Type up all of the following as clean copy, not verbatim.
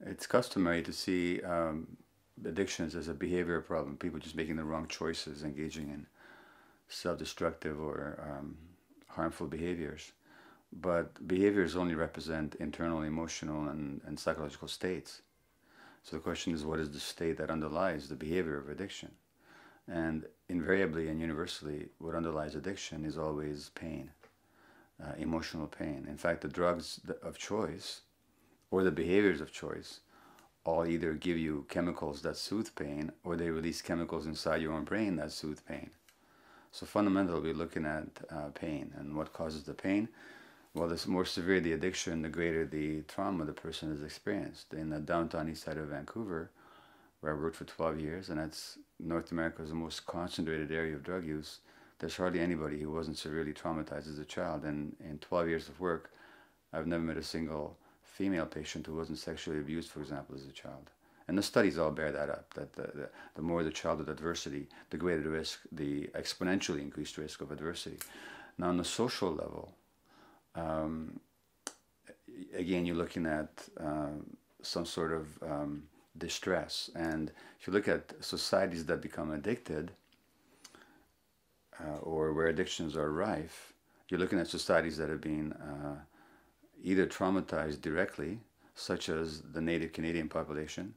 It's customary to see addictions as a behavior problem, people just making the wrong choices, engaging in self-destructive or harmful behaviors. But behaviors only represent internal, emotional, and psychological states. So the question is, what is the state that underlies the behavior of addiction? And invariably and universally, what underlies addiction is always pain, emotional pain. In fact, the drugs of choice or the behaviors of choice all either give you chemicals that soothe pain or they release chemicals inside your own brain that soothe pain. So fundamentally, we're looking at pain and what causes the pain. Well, the more severe the addiction, the greater the trauma the person has experienced. In the downtown east side of Vancouver, where I worked for 12 years, and that's North America's most concentrated area of drug use, there's hardly anybody who wasn't severely traumatized as a child. And in 12 years of work, I've never met a single female patient who wasn't sexually abused, for example, as a child. And the studies all bear that up, that the more the childhood adversity, the greater the risk, the exponentially increased risk of adversity. Now, on the social level, again, you're looking at some sort of distress. And if you look at societies that become addicted or where addictions are rife, you're looking at societies that have been either traumatized directly, such as the native Canadian population,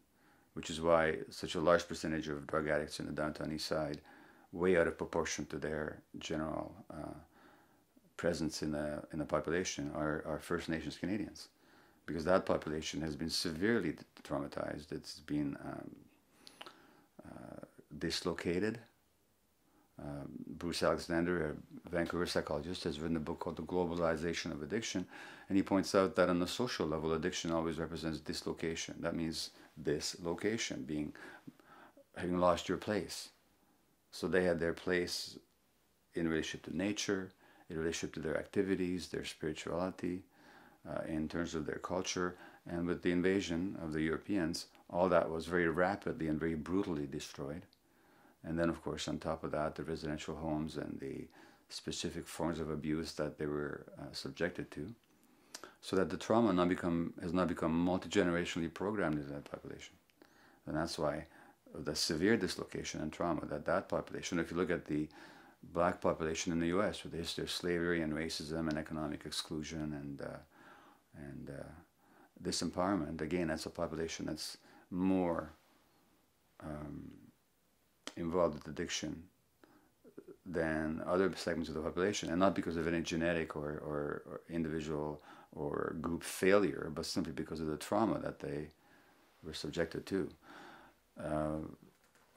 which is why such a large percentage of drug addicts in the downtown east side, way out of proportion to their general presence in the population, are First Nations Canadians, because that population has been severely traumatized. It's been dislocated. Bruce Alexander, a Vancouver psychologist, has written a book called The Globalization of Addiction, and he points out that on the social level, addiction always represents dislocation. That means dislocation, having lost your place. So they had their place in relationship to nature, in relationship to their activities, their spirituality, in terms of their culture. And with the invasion of the Europeans, all that was very rapidly and very brutally destroyed. And then, of course, on top of that, the residential homes and the specific forms of abuse that they were subjected to, so that the trauma has now become multi-generationally programmed into that population. And that's why the severe dislocation and trauma that population, if you look at the black population in the U.S. with the history of slavery and racism and economic exclusion and disempowerment, again, that's a population that's more involved with addiction than other segments of the population, and not because of any genetic or individual or group failure, but simply because of the trauma that they were subjected to.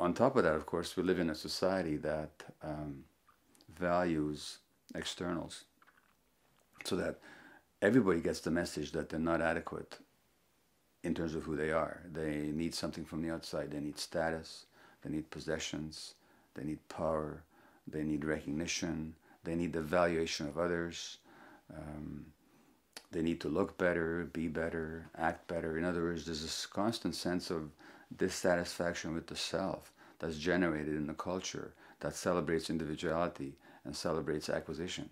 On top of that, of course, we live in a society that values externals, so that everybody gets the message that they're not adequate in terms of who they are. They need something from the outside. They need status, they need possessions, they need power, they need recognition, they need the valuation of others, they need to look better, be better, act better. In other words, there's this constant sense of dissatisfaction with the self that's generated in the culture that celebrates individuality and celebrates acquisition,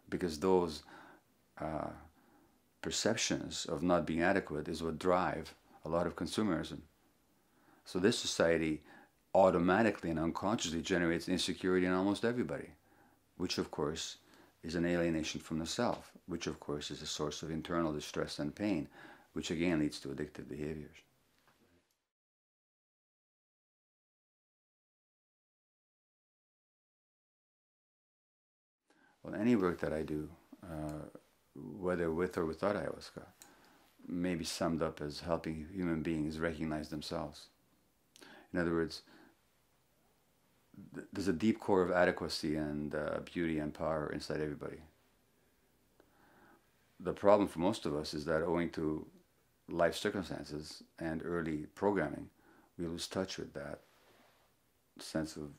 because those perceptions of not being adequate is what drive a lot of consumerism. So this society automatically and unconsciously generates insecurity in almost everybody, which of course is an alienation from the self, which of course is a source of internal distress and pain, which again leads to addictive behaviors. Well, any work that I do, whether with or without ayahuasca, may be summed up as helping human beings recognize themselves. In other words, there's a deep core of adequacy and beauty and power inside everybody. The problem for most of us is that owing to life circumstances and early programming, we lose touch with that sense of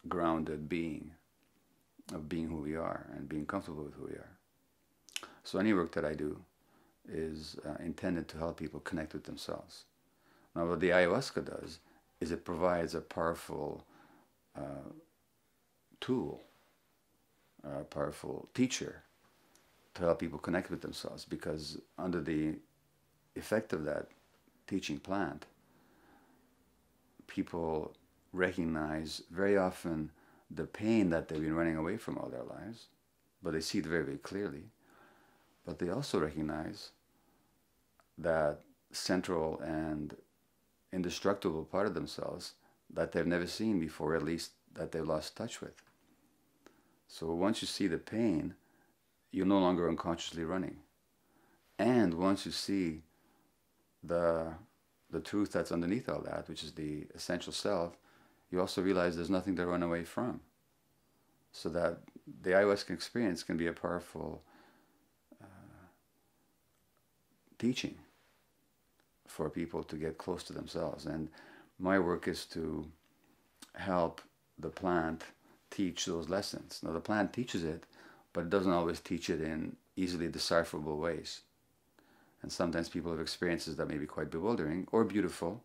grounded being, of being who we are and being comfortable with who we are. So any work that I do is intended to help people connect with themselves. Now what the ayahuasca does is it provides a powerful tool, a powerful teacher to help people connect with themselves, because under the effect of that teaching plant, people recognize very often the pain that they've been running away from all their lives, but they see it very, very clearly. But they also recognize that central and indestructible part of themselves that they've never seen before, at least that they've lost touch with. So once you see the pain, you're no longer unconsciously running. And once you see the truth that's underneath all that, which is the essential self, you also realize there's nothing to run away from. So that the ayahuasca experience can be a powerful teaching for people to get close to themselves. And my work is to help the plant teach those lessons. Now the plant teaches it, but it doesn't always teach it in easily decipherable ways. And sometimes people have experiences that may be quite bewildering or beautiful,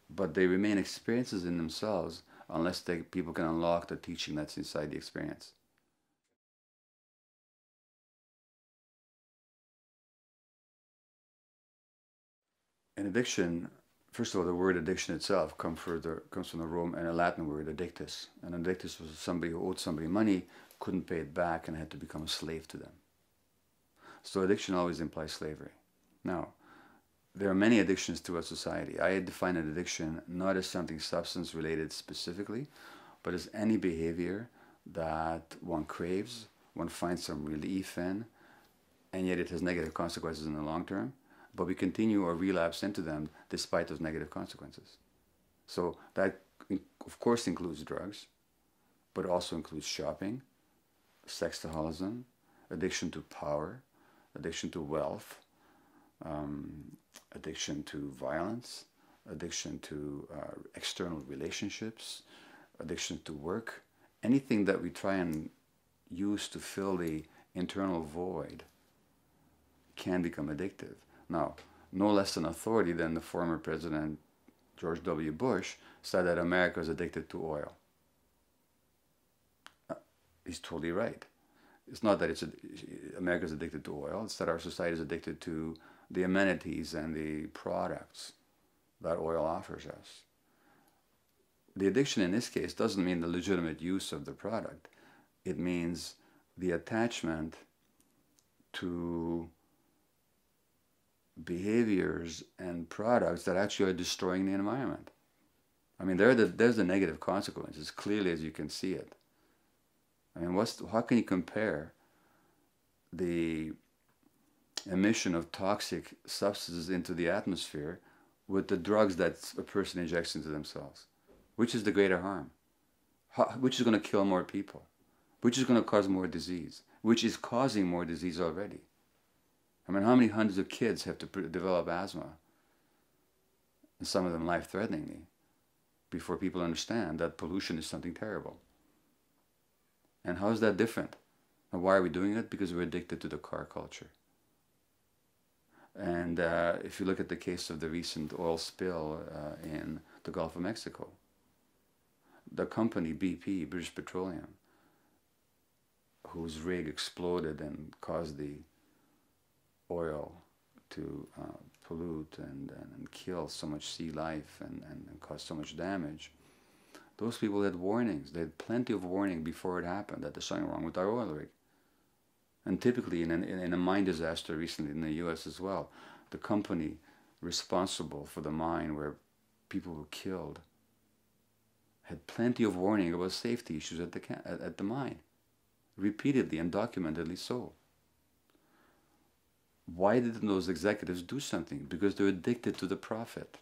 but they remain experiences in themselves unless people can unlock the teaching that's inside the experience. In addiction, first of all, the word addiction itself comes from the Roman and a Latin word, addictus. And addictus was somebody who owed somebody money, couldn't pay it back, and had to become a slave to them. So addiction always implies slavery. Now, there are many addictions to our society. I define an addiction not as something substance-related specifically, but as any behavior that one craves, one finds some relief in, and yet it has negative consequences in the long term, but we continue or relapse into them despite those negative consequences. So that, of course, includes drugs, but also includes shopping, sexaholism, addiction to power, addiction to wealth, addiction to violence, addiction to external relationships, addiction to work, anything that we try and use to fill the internal void can become addictive. Now, no less an authority than the former President George W. Bush said that America is addicted to oil. He's totally right. It's not that America's addicted to oil, it's that our society is addicted to the amenities and the products that oil offers us. The addiction in this case doesn't mean the legitimate use of the product. It means the attachment to behaviors and products that actually are destroying the environment. I mean, there's the negative consequences, clearly as you can see it. I mean, how can you compare the emission of toxic substances into the atmosphere with the drugs that a person injects into themselves? Which is the greater harm? Which is going to kill more people? Which is going to cause more disease? Which is causing more disease already? I mean, how many hundreds of kids have to develop asthma, and some of them life-threateningly, before people understand that pollution is something terrible? And how is that different? And why are we doing it? Because we're addicted to the car culture. And if you look at the case of the recent oil spill in the Gulf of Mexico, the company BP, British Petroleum, whose rig exploded and caused the oil to pollute and kill so much sea life and cause so much damage, those people had warnings. They had plenty of warning before it happened that there's something wrong with our oil rig. And typically in a mine disaster recently in the US as well, the company responsible for the mine where people were killed had plenty of warning about safety issues at the mine, repeatedly and documentedly so. Why didn't those executives do something? Because they're addicted to the profit.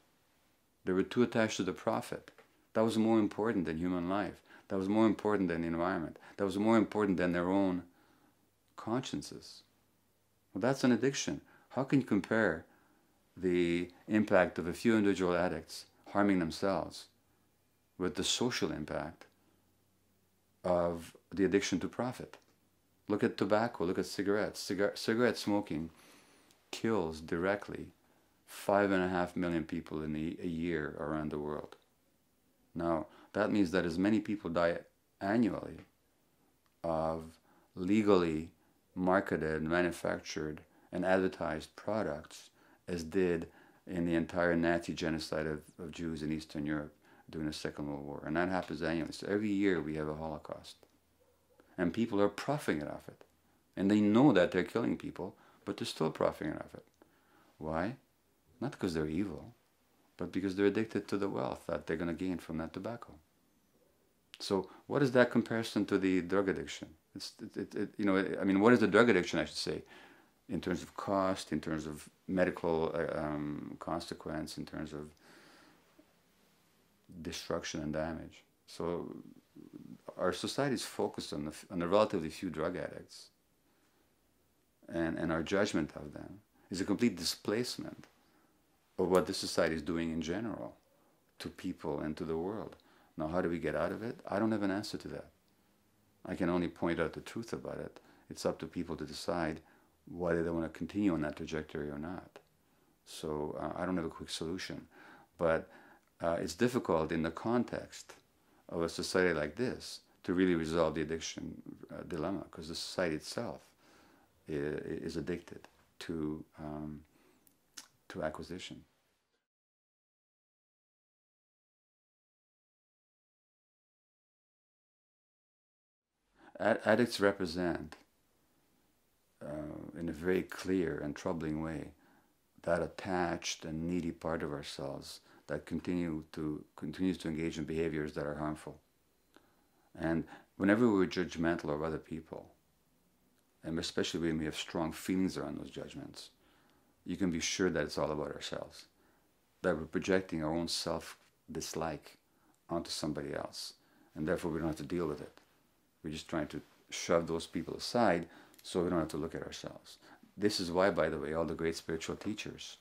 They were too attached to the profit. That was more important than human life. That was more important than the environment. That was more important than their own consciences. Well, that's an addiction. How can you compare the impact of a few individual addicts harming themselves with the social impact of the addiction to profit? Look at tobacco, look at cigarettes. Cigarette smoking kills directly 5.5 million people in a year around the world. Now, that means that as many people die annually of legally marketed, manufactured, and advertised products as did in the entire Nazi genocide of Jews in Eastern Europe during the Second World War. And that happens annually. So every year we have a Holocaust. And people are profiting off it. And they know that they're killing people, but they're still profiting off it. Why? Not because they're evil, but because they're addicted to the wealth that they're going to gain from that tobacco. So what is that comparison to the drug addiction? What is the drug addiction, I should say, in terms of cost, in terms of medical consequence, in terms of destruction and damage? So our society is focused on the relatively few drug addicts, and our judgment of them is a complete displacement of what this society is doing in general to people and to the world. Now, how do we get out of it? I don't have an answer to that. I can only point out the truth about it. It's up to people to decide whether they want to continue on that trajectory or not. So I don't have a quick solution. But it's difficult in the context of a society like this to really resolve the addiction dilemma, because the society itself is addicted to acquisition. Addicts represent, in a very clear and troubling way, that attached and needy part of ourselves that continues to engage in behaviors that are harmful. And whenever we're judgmental of other people, and especially when we have strong feelings around those judgments, you can be sure that it's all about ourselves, that we're projecting our own self-dislike onto somebody else, and therefore we don't have to deal with it. We're just trying to shove those people aside so we don't have to look at ourselves. This is why, by the way, all the great spiritual teachers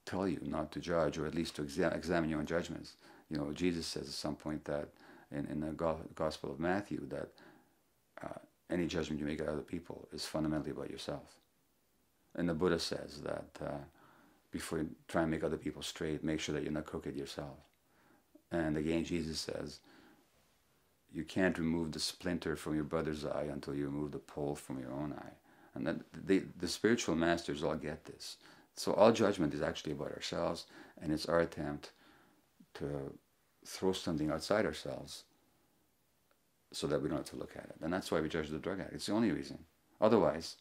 tell you not to judge, or at least to examine your own judgments. You know, Jesus says at some point that in the Gospel of Matthew that any judgment you make of other people is fundamentally about yourself. And the Buddha says that before you try and make other people straight, make sure that you're not crooked yourself. And again, Jesus says, you can't remove the splinter from your brother's eye until you remove the pole from your own eye. And that the spiritual masters all get this. So all judgment is actually about ourselves, and it's our attempt to throw something outside ourselves so that we don't have to look at it. And that's why we judge the drug addict. It's the only reason. Otherwise,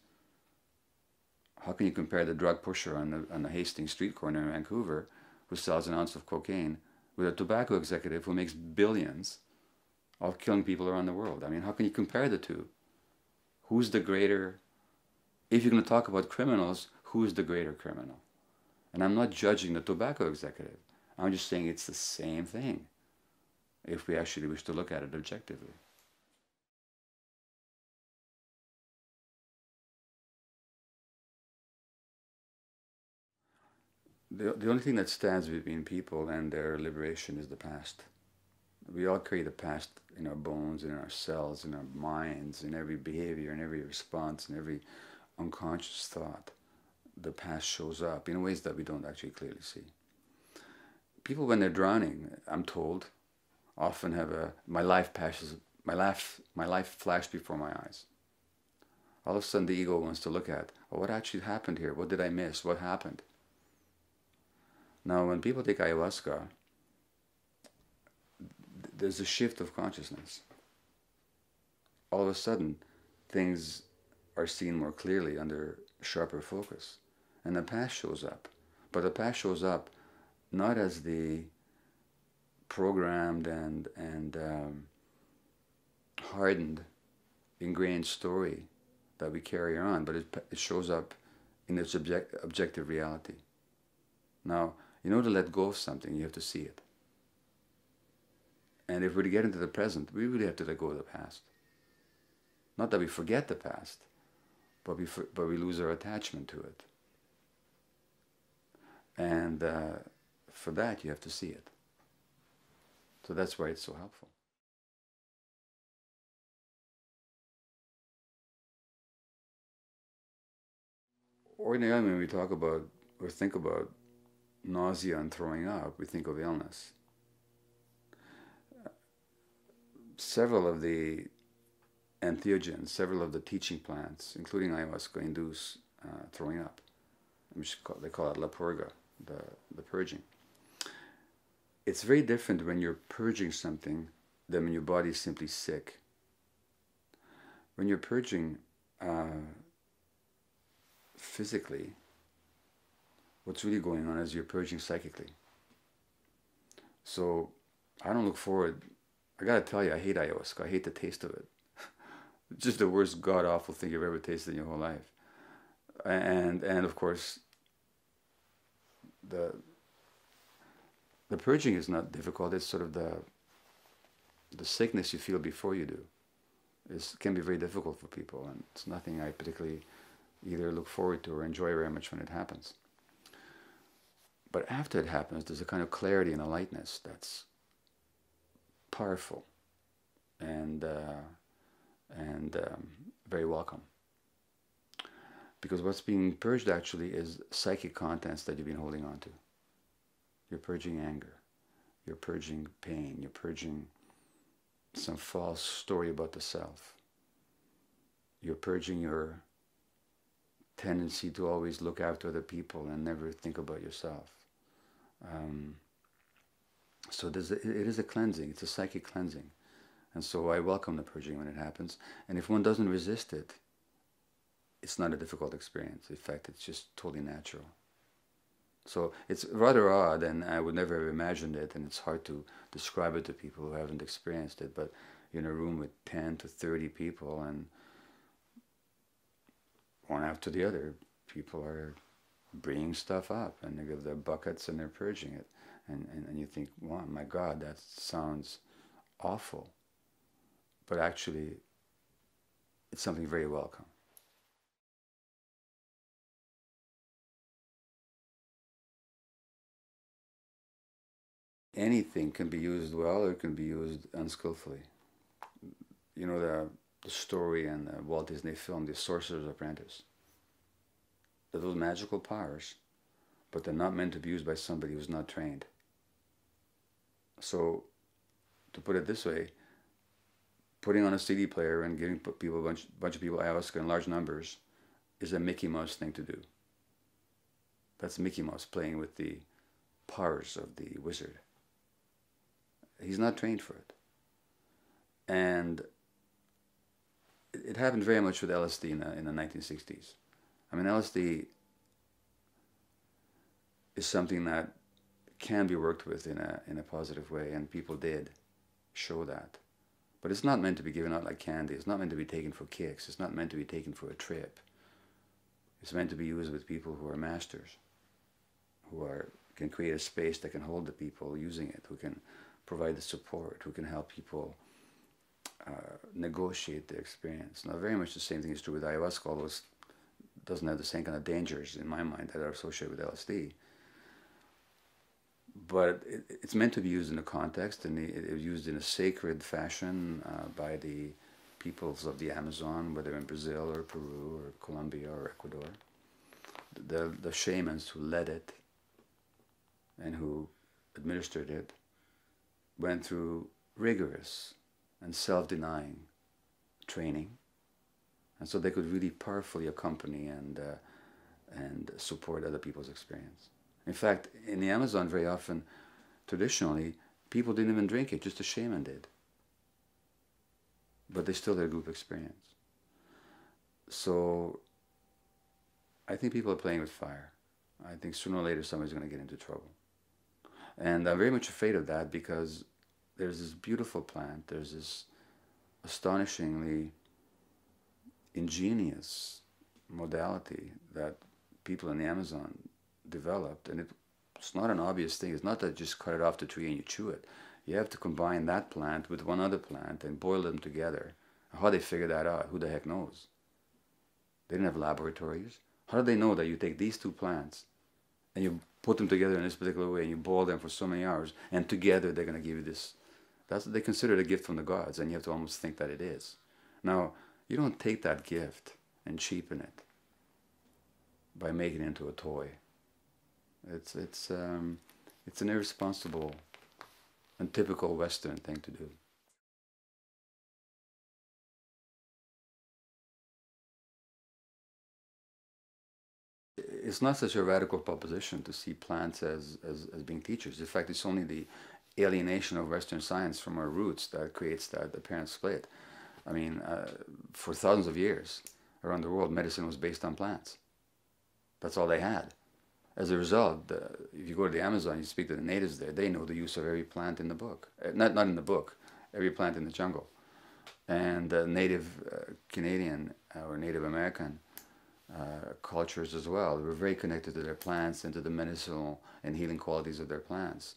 how can you compare the drug pusher on the Hastings street corner in Vancouver who sells an ounce of cocaine with a tobacco executive who makes billions of killing people around the world? I mean, how can you compare the two? Who's the greater? If you're going to talk about criminals, who's the greater criminal? And I'm not judging the tobacco executive. I'm just saying it's the same thing if we actually wish to look at it objectively. The only thing that stands between people and their liberation is the past. We all carry the past in our bones, in our cells, in our minds, in every behavior, in every response, in every unconscious thought. The past shows up in ways that we don't actually clearly see. People, when they're drowning, I'm told, often have my life flashed before my eyes. All of a sudden the ego wants to look at, well, what actually happened here? What did I miss? What happened? Now, when people take ayahuasca, there's a shift of consciousness. All of a sudden, things are seen more clearly under sharper focus. And the past shows up. But the past shows up not as the programmed and hardened, ingrained story that we carry on, but it shows up in its objective reality. Now, in order to let go of something, you have to see it. And if we're to get into the present, we really have to let go of the past. Not that we forget the past, but we lose our attachment to it. And for that, you have to see it. So that's why it's so helpful. Ordinarily, when we talk about or think about nausea and throwing up, we think of illness. Several of the entheogens, several of the teaching plants, including ayahuasca, induce throwing up. They call it la purga, the purging. It's very different when you're purging something than when your body is simply sick. When you're purging physically, what's really going on is you're purging psychically. So I don't look forward. I gotta tell you, I hate ayahuasca. I hate the taste of it. It's just the worst god-awful thing you've ever tasted in your whole life. And of course, the purging is not difficult. It's sort of the sickness you feel before you do. It can be very difficult for people, and it's nothing I particularly either look forward to or enjoy very much when it happens. But after it happens, there's a kind of clarity and a lightness that's powerful and very welcome. Because what's being purged actually is psychic contents that you've been holding on to. You're purging anger. You're purging pain. You're purging some false story about the self. You're purging your tendency to always look after other people and never think about yourself. So it is a cleansing. It's a psychic cleansing. And so I welcome the purging when it happens. And if one doesn't resist it, it's not a difficult experience. In fact, it's just totally natural. So it's rather odd, and I would never have imagined it, and it's hard to describe it to people who haven't experienced it, but you're in a room with 10 to 30 people, and one after the other, people are bringing stuff up, and they give their buckets and they're purging it. And you think, wow, my God, that sounds awful. But actually, it's something very welcome. Anything can be used well or it can be used unskillfully. You know the story in the Walt Disney film, The Sorcerer's Apprentice. They're those magical powers, but they're not meant to be used by somebody who's not trained. So, to put it this way, putting on a CD player and giving people a bunch of people ayahuasca in large numbers is a Mickey Mouse thing to do. That's Mickey Mouse playing with the powers of the wizard. He's not trained for it. And it happened very much with LSD in the 1960s. I mean, LSD is something that can be worked with in a positive way, and people did show that. But it's not meant to be given out like candy. It's not meant to be taken for kicks. It's not meant to be taken for a trip. It's meant to be used with people who are masters, who can create a space that can hold the people using it, who can provide the support, who can help people negotiate the experience. Now, very much the same thing is true with ayahuasca, although it doesn't have the same kind of dangers in my mind that are associated with LSD. But it's meant to be used in a context, and it was used in a sacred fashion by the peoples of the Amazon, whether in Brazil or Peru or Colombia or Ecuador. The shamans who led it and who administered it went through rigorous and self-denying training, and so they could really powerfully accompany and support other people's experience. In fact, in the Amazon, very often, traditionally, people didn't even drink it, just the shaman did. But they still had a group experience. So I think people are playing with fire. I think sooner or later somebody's going to get into trouble. And I'm very much afraid of that because there's this beautiful plant, there's this astonishingly ingenious modality that people in the Amazon developed, and it's not an obvious thing. It's not that just cut it off the tree and you chew it. You have to combine that plant with one other plant and boil them together. How they figure that out, who the heck knows? They didn't have laboratories. How did they know that you take these two plants and you put them together in this particular way and you boil them for so many hours and together they're going to give you this? That's what they consider it a gift from the gods, and you have to almost think that it is. Now, you don't take that gift and cheapen it by making it into a toy. It's an irresponsible and typical Western thing to do. it's not such a radical proposition to see plants as being teachers. In fact, it's only the alienation of Western science from our roots that creates that apparent split. I mean, for thousands of years around the world, medicine was based on plants. That's all they had. As a result, if you go to the Amazon, you speak to the natives there, they know the use of every plant in the book. Not in the book, every plant in the jungle. And native Canadian or Native American cultures as well were very connected to their plants and to the medicinal and healing qualities of their plants.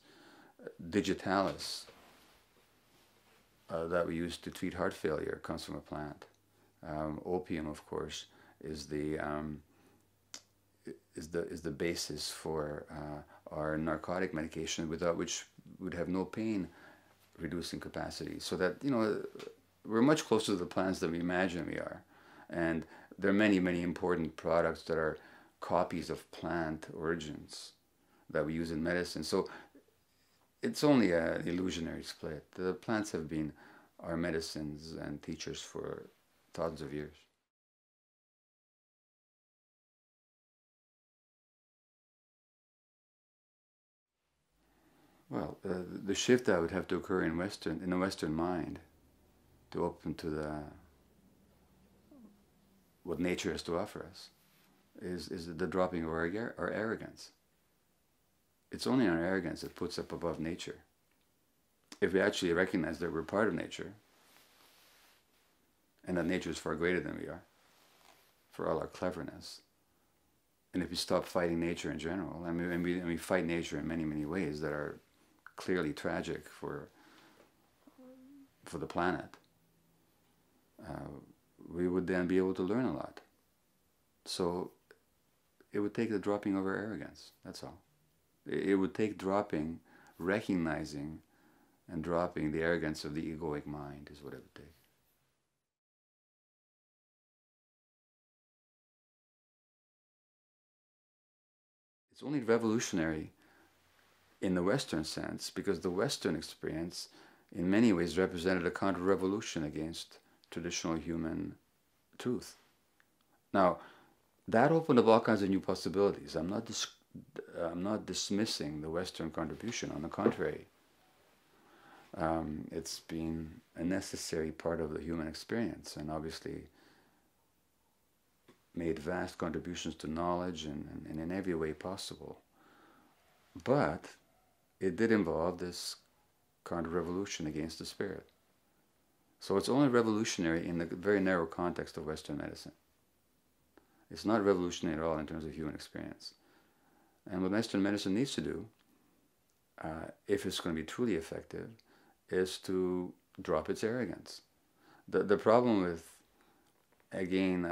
Digitalis, that we use to treat heart failure, comes from a plant. Opium, of course, is the basis for our narcotic medication, without which we'd have no pain reducing capacity. So that, you know, we're much closer to the plants than we imagine we are. And there are many, many important products that are copies of plant origins that we use in medicine. So it's only an illusionary split. The plants have been our medicines and teachers for thousands of years. Well, the shift that would have to occur in the Western mind to open to what nature has to offer us is the dropping of our arrogance. It's only our arrogance that puts us above nature. If we actually recognize that we're part of nature, and that nature is far greater than we are, for all our cleverness, and if we stop fighting nature in general, and we fight nature in many, many ways that are clearly tragic for the planet, we would then be able to learn a lot. So it would take the dropping of our arrogance, that's all. It would take recognizing and dropping the arrogance of the egoic mind is what it would take. It's only revolutionary in the Western sense because the Western experience in many ways represented a counter-revolution against traditional human truth. Now, that opened up all kinds of new possibilities. I'm not dismissing the Western contribution. On the contrary, it's been a necessary part of the human experience, and obviously made vast contributions to knowledge and in every way possible. But it did involve this counter-revolution against the spirit. So it's only revolutionary in the very narrow context of Western medicine. It's not revolutionary at all in terms of human experience. And what Western medicine needs to do, if it's going to be truly effective, is to drop its arrogance. The problem with, again,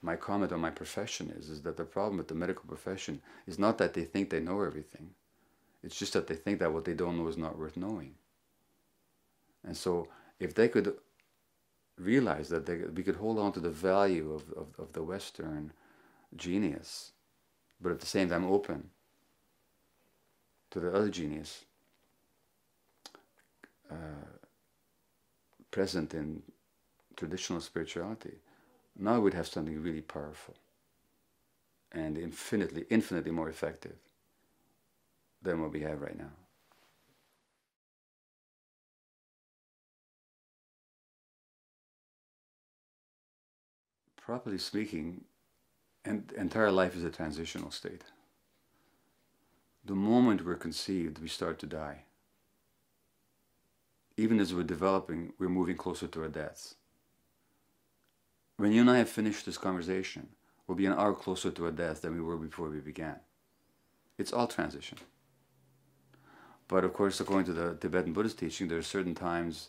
my comment on my profession is that the problem with the medical profession is not that they think they know everything. It's just that they think that what they don't know is not worth knowing. And so if they could realize that we could hold on to the value of the Western genius, but at the same time open to the other genius present in traditional spirituality, now we'd have something really powerful and infinitely more effective than what we have right now. Properly speaking, entire life is a transitional state. The moment we're conceived, we start to die. Even as we're developing, we're moving closer to our deaths. When you and I have finished this conversation, we'll be an hour closer to our death than we were before we began. It's all transition. But of course, according to the Tibetan Buddhist teaching, there are certain times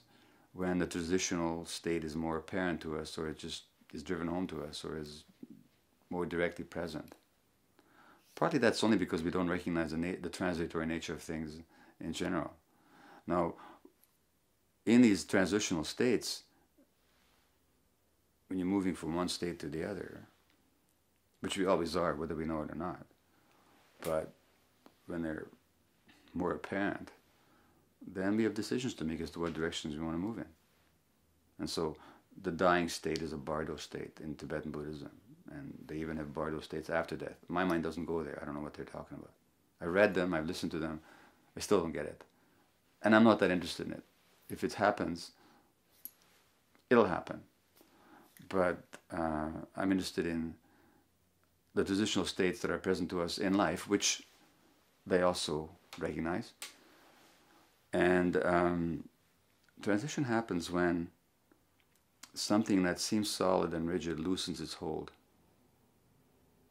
when the transitional state is more apparent to us, or it just is driven home to us, or is more directly present. Partly that's only because we don't recognize the transitory nature of things in general. Now, in these transitional states, when you're moving from one state to the other, which we always are, whether we know it or not, but when they're more apparent, then we have decisions to make as to what directions we want to move in. And so the dying state is a bardo state in Tibetan Buddhism, and they even have bardo states after death. My mind doesn't go there. I don't know what they're talking about. I read them, I've listened to them, I still don't get it. And I'm not that interested in it. If it happens, it'll happen. But I'm interested in the transitional states that are present to us in life, which they also recognize. And transition happens when something that seems solid and rigid loosens its hold.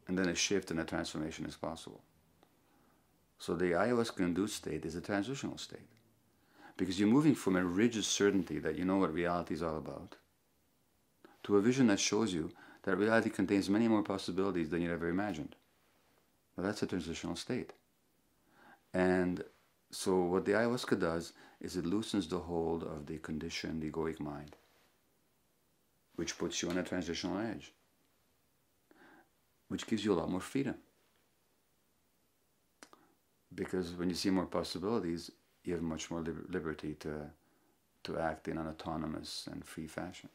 And then a shift and a transformation is possible. So the ayahuasca-induced state is a transitional state. Because you're moving from a rigid certainty that you know what reality is all about, to a vision that shows you that reality contains many more possibilities than you ever imagined. Well, that's a transitional state. And so what the ayahuasca does is it loosens the hold of the conditioned egoic mind, which puts you on a transitional edge, which gives you a lot more freedom. Because when you see more possibilities, you have much more liberty to act in an autonomous and free fashion.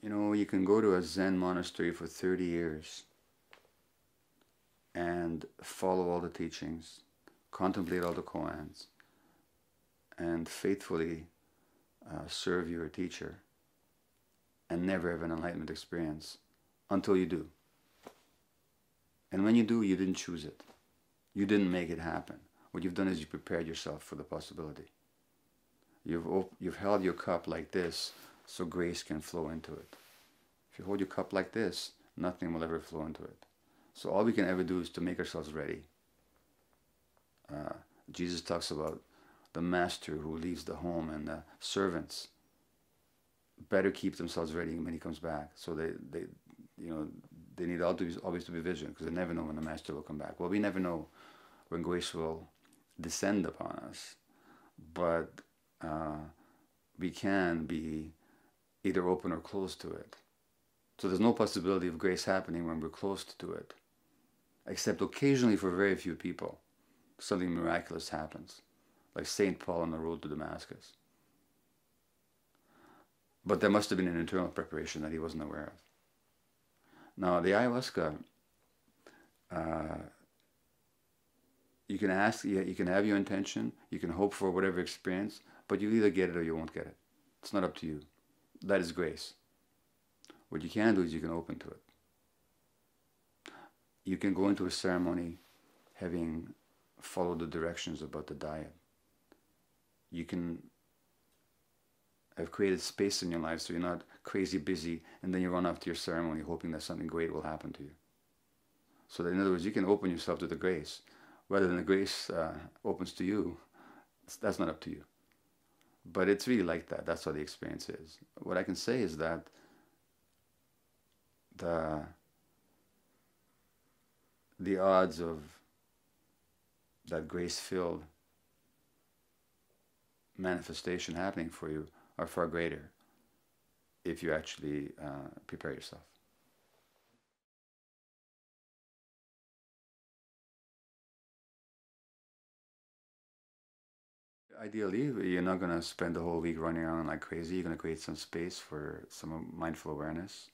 You know, you can go to a Zen monastery for 30 years and follow all the teachings, contemplate all the koans, and faithfully serve your teacher, and never have an enlightenment experience until you do. And when you do, you didn't choose it. You didn't make it happen. What you've done is you prepared yourself for the possibility. You've held your cup like this so grace can flow into it. If you hold your cup like this, nothing will ever flow into it. So all we can ever do is to make ourselves ready. Jesus talks about the master who leaves the home, and the servants better keep themselves ready when he comes back. So they need always to be vigilant, because they never know when the master will come back. Well, we never know when grace will descend upon us, but we can be either open or closed to it. So there's no possibility of grace happening when we're closed to it, except occasionally for very few people, something miraculous happens, like St. Paul on the road to Damascus. But there must have been an internal preparation that he wasn't aware of. Now, the ayahuasca, you can ask, you can have your intention, you can hope for whatever experience, but you either get it or you won't get it. It's not up to you. That is grace. What you can do is you can open to it. You can go into a ceremony having followed the directions about the diet. You can have created space in your life so you're not crazy busy, and then you run off to your ceremony hoping that something great will happen to you. So that, in other words, you can open yourself to the grace. Rather than the grace opens to you, that's not up to you. But it's really like that. That's how the experience is. What I can say is that the odds of that grace-filled manifestation happening for you are far greater if you actually prepare yourself. Ideally, you're not going to spend the whole week running around like crazy. You're going to create some space for some mindful awareness.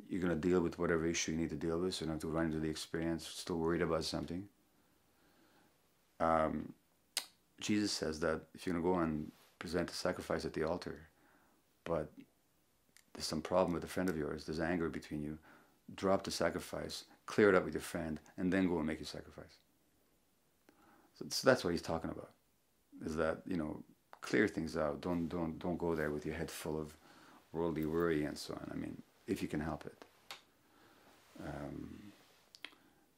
You're going to deal with whatever issue you need to deal with, so you don't have to run into the experience still worried about something. Jesus says that if you're going to go and present a sacrifice at the altar, but there's some problem with a friend of yours, there's anger between you, drop the sacrifice, clear it up with your friend, and then go and make your sacrifice. So that's what he's talking about, is that, clear things out. Don't go there with your head full of worldly worry and so on. I mean, if you can help it.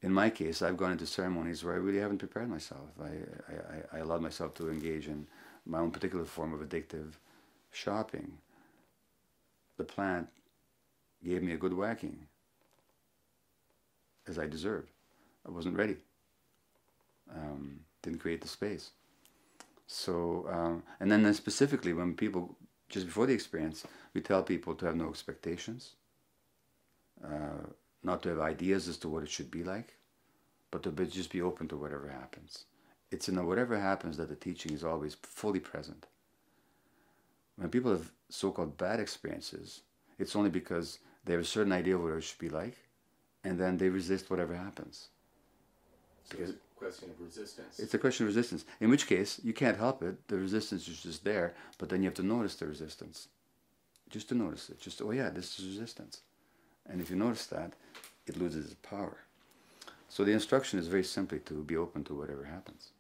In my case, I've gone into ceremonies where I really haven't prepared myself. I allowed myself to engage in my own particular form of addictive shopping. The plant gave me a good whacking, as I deserved. I wasn't ready. Didn't create the space. So, and then specifically when people, just before the experience, we tell people to have no expectations, not to have ideas as to what it should be like, but to just be open to whatever happens. It's in the whatever happens that the teaching is always fully present. When people have so-called bad experiences, it's only because they have a certain idea of what it should be like, and then they resist whatever happens. So it's a question of resistance. It's a question of resistance. In which case, you can't help it. The resistance is just there, but then you have to notice the resistance. Just to notice it. Just, oh yeah, this is resistance. And if you notice that, it loses its power. So the instruction is very simply to be open to whatever happens.